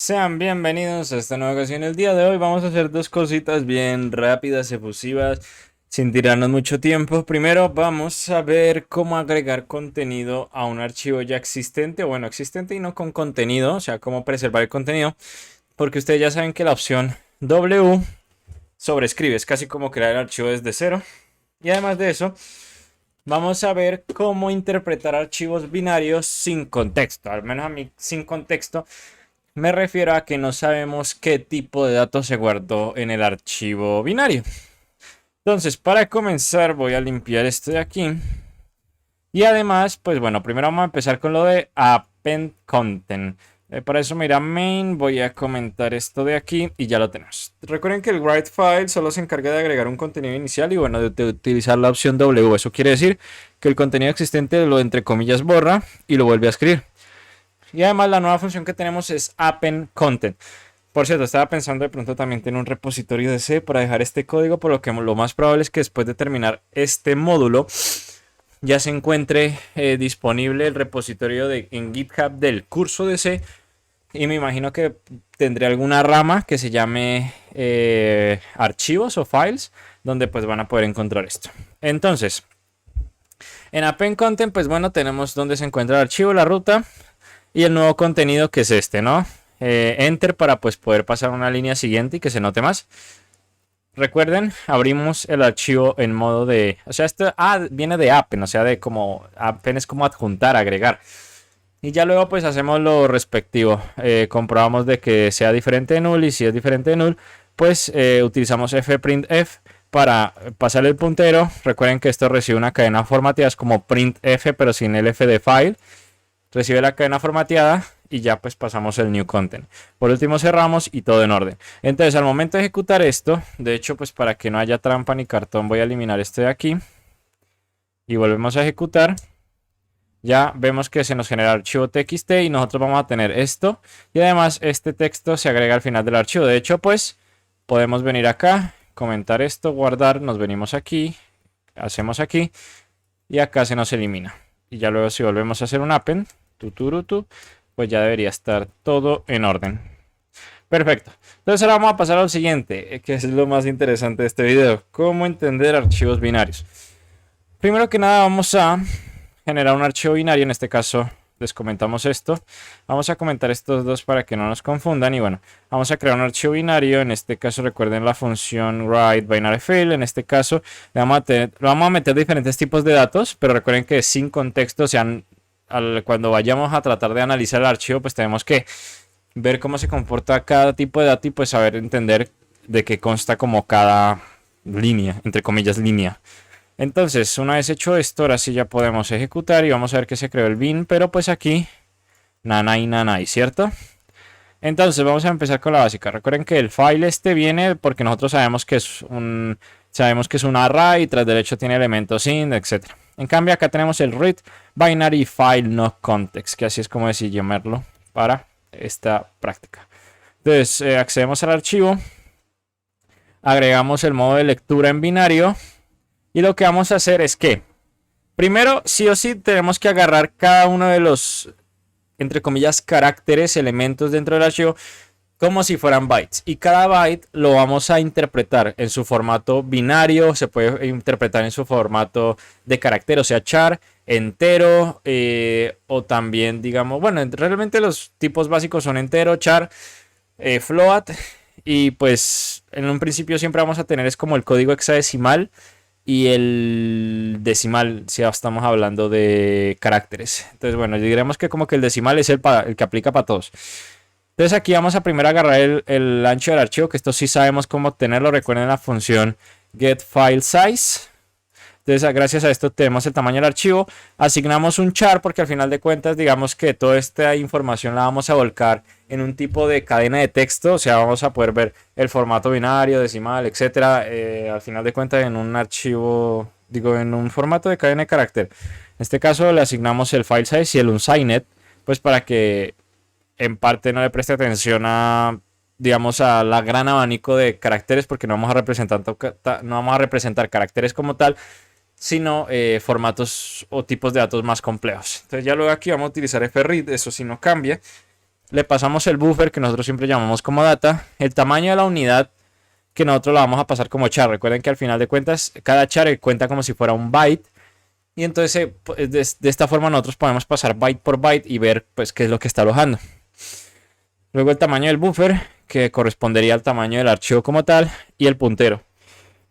Sean bienvenidos a esta nueva ocasión. El día de hoy vamos a hacer dos cositas bien rápidas, efusivas, sin tirarnos mucho tiempo. Primero vamos a ver cómo agregar contenido a un archivo ya existente, bueno, existente y no con contenido, o sea, cómo preservar el contenido, porque ustedes ya saben que la opción W sobrescribe, es casi como crear el archivo desde cero. Y además de eso, vamos a ver cómo interpretar archivos binarios sin contexto, al menos a mí sin contexto. Me refiero a que no sabemos qué tipo de datos se guardó en el archivo binario. Entonces, para comenzar, voy a limpiar esto de aquí. Y además, pues bueno, primero vamos a empezar con lo de append content. Para eso, mira, main, voy a comentar esto de aquí y ya lo tenemos. Recuerden que el write file solo se encarga de agregar un contenido inicial y bueno, de utilizar la opción W. Eso quiere decir que el contenido existente lo entre comillas borra y lo vuelve a escribir. Y además la nueva función que tenemos es append content. Por cierto, estaba pensando de pronto también tener un repositorio de C para dejar este código, por lo que lo más probable es que después de terminar este módulo ya se encuentre disponible el repositorio en GitHub del curso de C. Y me imagino que tendré alguna rama que se llame archivos o files, donde pues van a poder encontrar esto. Entonces, en append content, pues bueno, tenemos donde se encuentra el archivo, la ruta y el nuevo contenido que es este, ¿no? Enter para pues poder pasar a una línea siguiente y que se note más. Recuerden, abrimos el archivo en modo de, o sea, esto viene de append, o sea, de como append es como adjuntar, agregar. Y ya luego pues hacemos lo respectivo, comprobamos de que sea diferente de null y si es diferente de null, pues utilizamos fprintf para pasar el puntero. Recuerden que esto recibe una cadena formateada, es como printf pero sin el f de file. Recibe la cadena formateada y ya pues pasamos el new content. Por último cerramos y todo en orden. Entonces al momento de ejecutar esto, de hecho pues para que no haya trampa ni cartón voy a eliminar este de aquí. Y volvemos a ejecutar. Ya vemos que se nos genera el archivo txt y nosotros vamos a tener esto. Y además este texto se agrega al final del archivo. De hecho pues podemos venir acá, comentar esto, guardar, nos venimos aquí, hacemos aquí y acá se nos elimina. Y ya luego si volvemos a hacer un append, pues ya debería estar todo en orden. Perfecto. Entonces ahora vamos a pasar al siguiente, que es lo más interesante de este video. Cómo entender archivos binarios. Primero que nada vamos a generar un archivo binario. En este caso les comentamos esto. Vamos a comentar estos dos para que no nos confundan. Y bueno, vamos a crear un archivo binario. En este caso recuerden la función write binary field. En este caso vamos a meter diferentes tipos de datos. Pero recuerden que sin contexto, o sea, cuando vayamos a tratar de analizar el archivo, pues tenemos que ver cómo se comporta cada tipo de dato y pues saber entender de qué consta como cada línea, entre comillas línea. Entonces, una vez hecho esto, ahora sí ya podemos ejecutar y vamos a ver que se creó el bin, pero pues aquí nanay nanay, ¿cierto? Entonces vamos a empezar con la básica. Recuerden que el file este viene porque nosotros sabemos que es un array y tras derecho tiene elementos int, etc. En cambio acá tenemos el read binary file no context, que así es como decir llamarlo para esta práctica. Entonces accedemos al archivo, agregamos el modo de lectura en binario y lo que vamos a hacer es que primero sí o sí tenemos que agarrar cada uno de los entre comillas caracteres, elementos dentro del archivo como si fueran bytes y cada byte lo vamos a interpretar en su formato binario, se puede interpretar en su formato de carácter, o sea char, entero o también digamos, bueno, realmente los tipos básicos son entero, char, float y pues en un principio siempre vamos a tener es como el código hexadecimal y el decimal si estamos hablando de caracteres. Entonces bueno, diremos que como que el decimal es el que aplica para todos. Entonces aquí vamos a primero agarrar el ancho del archivo, que esto sí sabemos cómo obtenerlo. Recuerden la función getFileSize. Entonces gracias a esto tenemos el tamaño del archivo. Asignamos un char porque al final de cuentas digamos que toda esta información la vamos a volcar en un tipo de cadena de texto. O sea, vamos a poder ver el formato binario, decimal, etcétera. Al final de cuentas en un archivo, en un formato de cadena de carácter. En este caso le asignamos el file size y el unsigned, pues para que en parte no le preste atención a, digamos, a la gran abanico de caracteres, porque no vamos a representar caracteres como tal, sino formatos o tipos de datos más complejos. Entonces ya luego aquí vamos a utilizar fread, eso sí no cambia. le pasamos el buffer que nosotros siempre llamamos como data, el tamaño de la unidad que nosotros la vamos a pasar como char. Recuerden que al final de cuentas cada char cuenta como si fuera un byte. Y entonces de esta forma nosotros podemos pasar byte por byte y ver pues qué es lo que está alojando. Luego el tamaño del buffer, que correspondería al tamaño del archivo como tal, y el puntero.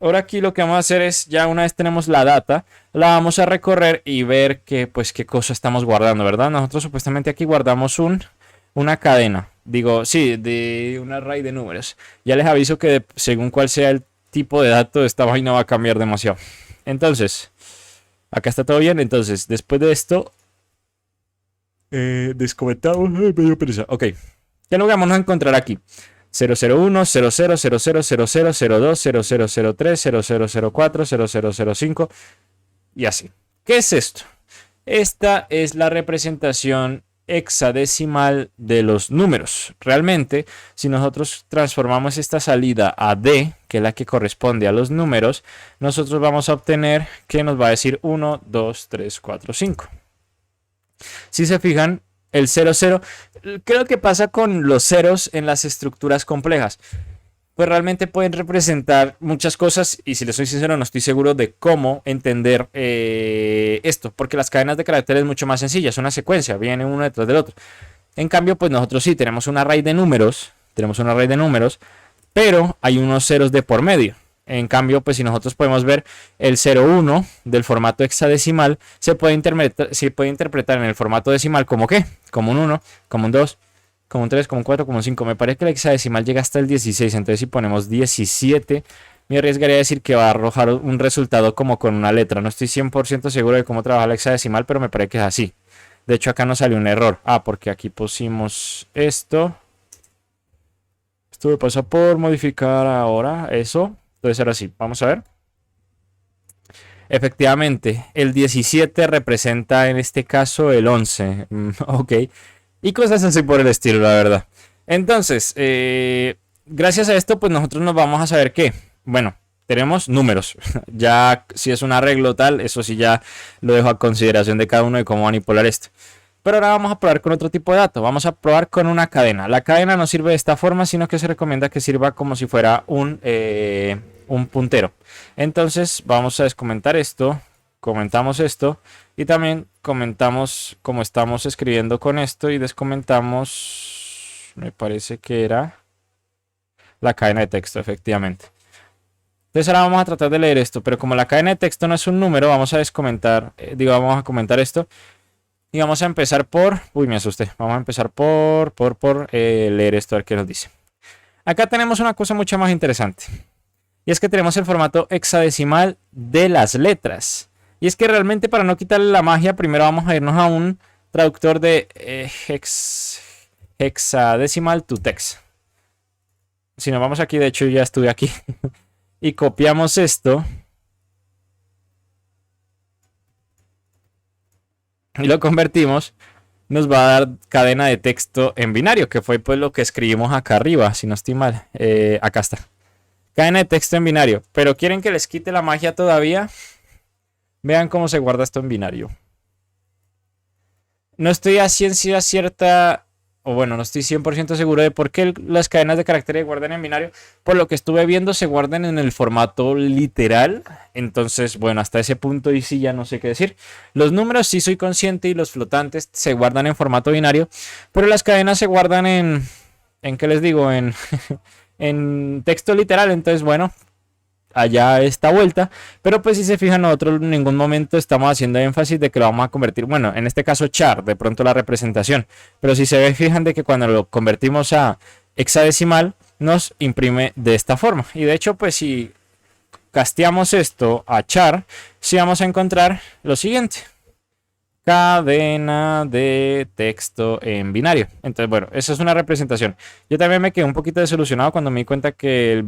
Ahora aquí lo que vamos a hacer es, ya una vez tenemos la data, la vamos a recorrer y ver qué cosa estamos guardando, ¿verdad? Nosotros supuestamente aquí guardamos una cadena. Digo, sí, de un array de números. Ya les aviso que según cuál sea el tipo de dato, esta vaina va a cambiar demasiado. Entonces, acá está todo bien. Entonces, después de esto, descomentamos. Medio pereza. Ok. ¿Qué es lo que vamos a encontrar aquí? 001, 00, 00, 00, 02, 0003, 0004, 0005 y así. ¿Qué es esto? Esta es la representación hexadecimal de los números. Realmente, si nosotros transformamos esta salida a D, que es la que corresponde a los números, nosotros vamos a obtener que nos va a decir 1, 2, 3, 4, 5. Si se fijan, el 00, creo que pasa con los ceros en las estructuras complejas. Pues realmente pueden representar muchas cosas y si les soy sincero no estoy seguro de cómo entender esto, porque las cadenas de caracteres es mucho más sencilla, es una secuencia, viene uno detrás del otro. En cambio, pues nosotros sí tenemos un array de números, pero hay unos ceros de por medio. En cambio, pues si nosotros podemos ver el 01 del formato hexadecimal, se puede interpretar en el formato decimal como ¿qué? Como un 1, como un 2, como un 3, como un 4, como un 5. Me parece que el hexadecimal llega hasta el 16. Entonces si ponemos 17, me arriesgaría a decir que va a arrojar un resultado como con una letra. No estoy 100% seguro de cómo trabaja el hexadecimal, pero me parece que es así. De hecho acá nos salió un error. Porque aquí pusimos esto. Esto me pasa por modificar ahora eso. Entonces ahora sí, vamos a ver. Efectivamente, el 17 representa en este caso el 11. Ok. Y cosas así por el estilo, la verdad. Entonces, gracias a esto, pues nosotros nos vamos a saber que, bueno, tenemos números. Ya si es un arreglo tal, eso sí ya lo dejo a consideración de cada uno de cómo manipular esto. Pero ahora vamos a probar con otro tipo de datos. Vamos a probar con una cadena. La cadena no sirve de esta forma, sino que se recomienda que sirva como si fuera un puntero. Entonces vamos a descomentar esto. Comentamos esto. Y también comentamos cómo estamos escribiendo con esto. Y descomentamos, me parece que era la cadena de texto, efectivamente. Entonces ahora vamos a tratar de leer esto. Pero como la cadena de texto no es un número, vamos a descomentar, vamos a comentar esto. Y vamos a empezar por... Uy, me asusté. Vamos a empezar por leer esto, a ver qué nos dice. Acá tenemos una cosa mucho más interesante. Y es que tenemos el formato hexadecimal de las letras. Y es que realmente para no quitarle la magia, primero vamos a irnos a un traductor de hexadecimal to text. Si nos vamos aquí, de hecho ya estuve aquí. Y copiamos esto. Y lo convertimos, nos va a dar cadena de texto en binario, que fue pues lo que escribimos acá arriba, si no estoy mal. Acá está. Cadena de texto en binario. Pero quieren que les quite la magia todavía. Vean cómo se guarda esto en binario. No estoy a ciencia cierta, o bueno, no estoy 100% seguro de por qué las cadenas de caracteres se guardan en binario. Por lo que estuve viendo, se guardan en el formato literal. Entonces, bueno, hasta ese punto y sí ya no sé qué decir. Los números sí soy consciente y los flotantes se guardan en formato binario. Pero las cadenas se guardan ¿en qué les digo? En texto literal. Entonces, bueno, allá esta vuelta, pero pues si se fijan nosotros en ningún momento estamos haciendo énfasis de que lo vamos a convertir, bueno, en este caso char, de pronto la representación, pero si se fijan de que cuando lo convertimos a hexadecimal nos imprime de esta forma, y de hecho pues si casteamos esto a char, sí vamos a encontrar lo siguiente: cadena de texto en binario. Entonces, bueno, esa es una representación. Yo también me quedé un poquito desilusionado cuando me di cuenta que el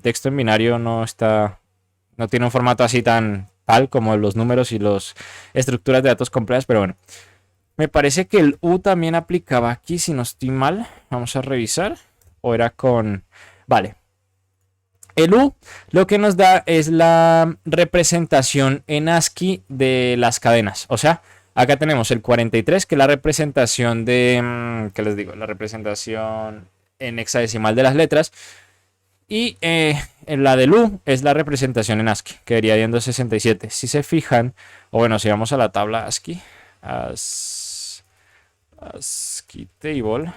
texto en binario no tiene un formato así tal como los números y las estructuras de datos complejas, pero bueno. Me parece que el U también aplicaba aquí, si no estoy mal. Vamos a revisar. O era con... Vale. El U lo que nos da es la representación en ASCII de las cadenas. O sea, Acá tenemos el 43, que es la representación de, ¿qué les digo? La representación en hexadecimal de las letras. Y en la de Lu es la representación en ASCII, que quedaría viendo 67. Si se fijan, o bueno, si vamos a la tabla ASCII, ASCII Table,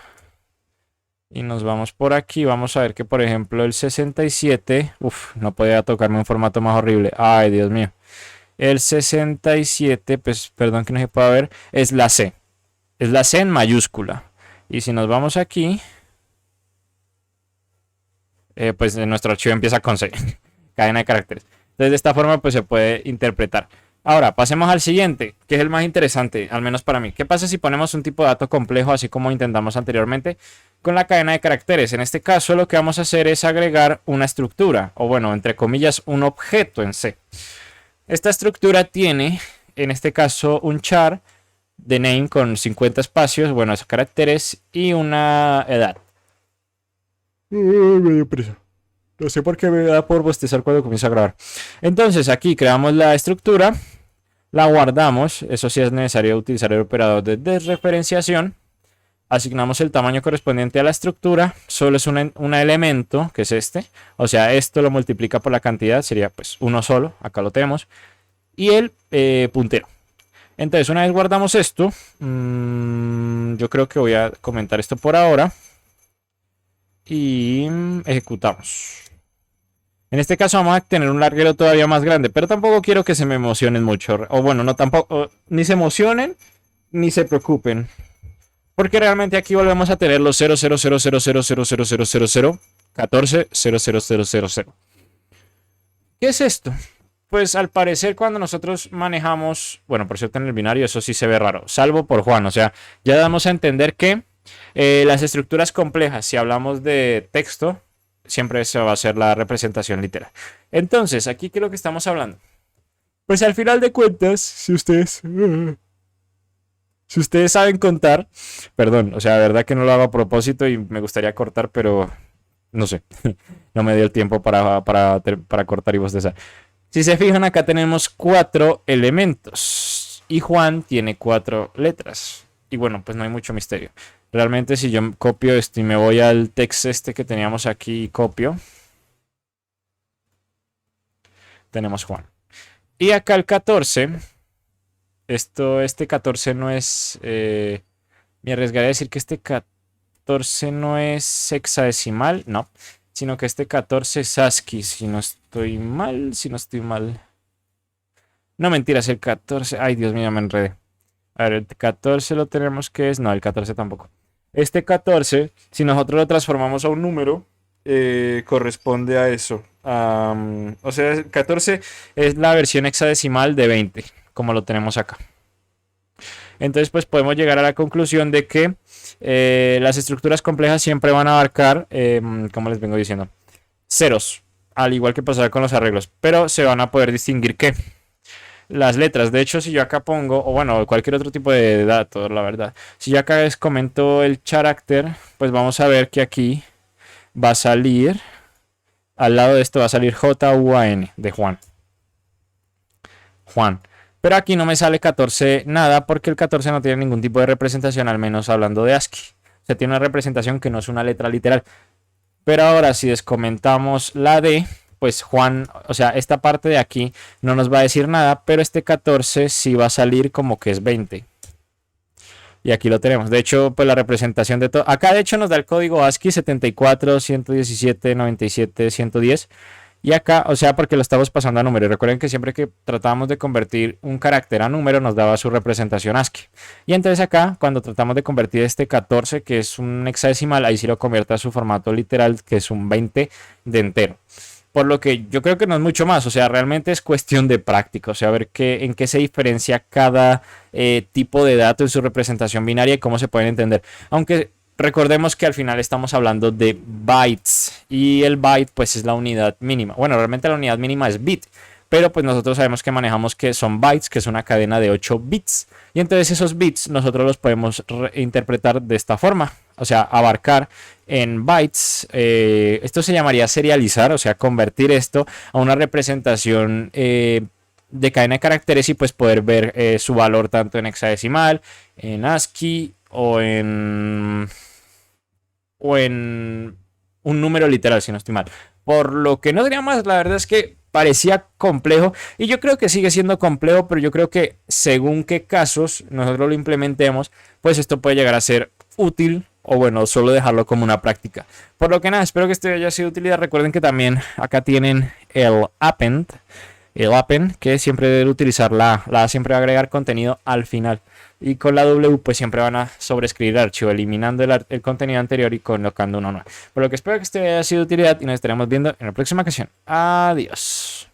y nos vamos por aquí, vamos a ver que por ejemplo el 67, no podía tocarme un formato más horrible, ay Dios mío. El 67, pues perdón que no se pueda ver, es la C en mayúscula. Y si nos vamos aquí, pues nuestro archivo empieza con C, cadena de caracteres. Entonces de esta forma pues se puede interpretar. Ahora, pasemos al siguiente, que es el más interesante, al menos para mí. ¿Qué pasa si ponemos un tipo de dato complejo, así como intentamos anteriormente, con la cadena de caracteres? En este caso, lo que vamos a hacer es agregar una estructura, o bueno, entre comillas, un objeto en C. Esta estructura tiene, en este caso, un char de name con 50 espacios, bueno, esos caracteres, y una edad. Me dio prisa. No sé por qué me da por bostezar cuando comienzo a grabar. Entonces, aquí creamos la estructura. La guardamos, eso sí es necesario utilizar el operador de desreferenciación. Asignamos el tamaño correspondiente a la estructura, solo es un elemento, que es este. O sea, esto lo multiplica por la cantidad, sería pues uno solo, acá lo tenemos. Y el puntero. Entonces, una vez guardamos esto, yo creo que voy a comentar esto por ahora. Y ejecutamos. En este caso vamos a tener un larguero todavía más grande, pero tampoco quiero que se me emocionen mucho. O bueno, no tampoco, ni se emocionen, ni se preocupen. Porque realmente aquí volvemos a tener los 00000000014 ¿Qué es esto? Pues al parecer cuando nosotros manejamos, bueno, por cierto en el binario eso sí se ve raro, salvo por Juan, o sea, ya damos a entender que las estructuras complejas, si hablamos de texto, siempre eso va a ser la representación literal. Entonces, aquí, ¿qué es lo que estamos hablando? Pues al final de cuentas, si ustedes saben contar, perdón, o sea, de verdad que no lo hago a propósito y me gustaría cortar, pero no sé, no me dio el tiempo para cortar y bostezar. Si se fijan, acá tenemos 4 elementos y Juan tiene 4 letras. Y bueno, pues no hay mucho misterio. Realmente si yo copio esto y me voy al text este que teníamos aquí y copio, tenemos Juan. Y acá el 14, este 14 no es, me arriesgaría a decir que este 14 no es hexadecimal, no, sino que este 14 es ASCII, si no estoy mal. No, mentiras, el 14, ay Dios mío, me enredé. A ver, el 14 lo tenemos que es, no, el 14 tampoco. Este 14, si nosotros lo transformamos a un número, corresponde a eso. O sea, el 14 es la versión hexadecimal de 20, como lo tenemos acá. Entonces, pues podemos llegar a la conclusión de que las estructuras complejas siempre van a abarcar, como les vengo diciendo, ceros, al igual que pasará con los arreglos, pero se van a poder distinguir que las letras. De hecho, si yo acá pongo, o bueno, cualquier otro tipo de datos, la verdad. Si yo acá les comento el carácter, pues vamos a ver que aquí va a salir, al lado de esto va a salir J-U-A-N de Juan. Juan. Pero aquí no me sale 14 nada porque el 14 no tiene ningún tipo de representación, al menos hablando de ASCII. O sea, tiene una representación que no es una letra literal. Pero ahora si descomentamos la D, pues Juan, o sea, esta parte de aquí no nos va a decir nada, pero este 14 sí va a salir como que es 20. Y aquí lo tenemos. De hecho, pues la representación de todo. Acá de hecho nos da el código ASCII 74, 117, 97, 110. Y acá, o sea, porque lo estamos pasando a número. Recuerden que siempre que tratábamos de convertir un carácter a número nos daba su representación ASCII. Y entonces acá, cuando tratamos de convertir este 14, que es un hexadecimal, ahí sí lo convierte a su formato literal, que es un 20 de entero. Por lo que yo creo que no es mucho más, o sea, realmente es cuestión de práctica, o sea, ver en qué se diferencia cada tipo de dato en su representación binaria y cómo se pueden entender. Aunque recordemos que al final estamos hablando de bytes y el byte pues es la unidad mínima. Bueno, realmente la unidad mínima es bit, pero pues nosotros sabemos que manejamos que son bytes, que es una cadena de 8 bits. Y entonces esos bits nosotros los podemos interpretar de esta forma, o sea, abarcar en bytes. Esto se llamaría serializar, o sea, convertir esto a una representación de cadena de caracteres y pues poder ver su valor tanto en hexadecimal, en ASCII o en un número literal, si no estoy mal. Por lo que no diría más, la verdad es que parecía complejo y yo creo que sigue siendo complejo, pero yo creo que según qué casos nosotros lo implementemos, pues esto puede llegar a ser útil o bueno, solo dejarlo como una práctica. Por lo que nada, espero que esto haya sido de utilidad. Recuerden que también acá tienen el append, que siempre debe utilizar la siempre va a agregar contenido al final. Y con la W pues siempre van a sobreescribir el archivo, eliminando el contenido anterior y colocando uno nuevo. Por lo que espero que esto haya sido de utilidad y nos estaremos viendo en la próxima ocasión. Adiós.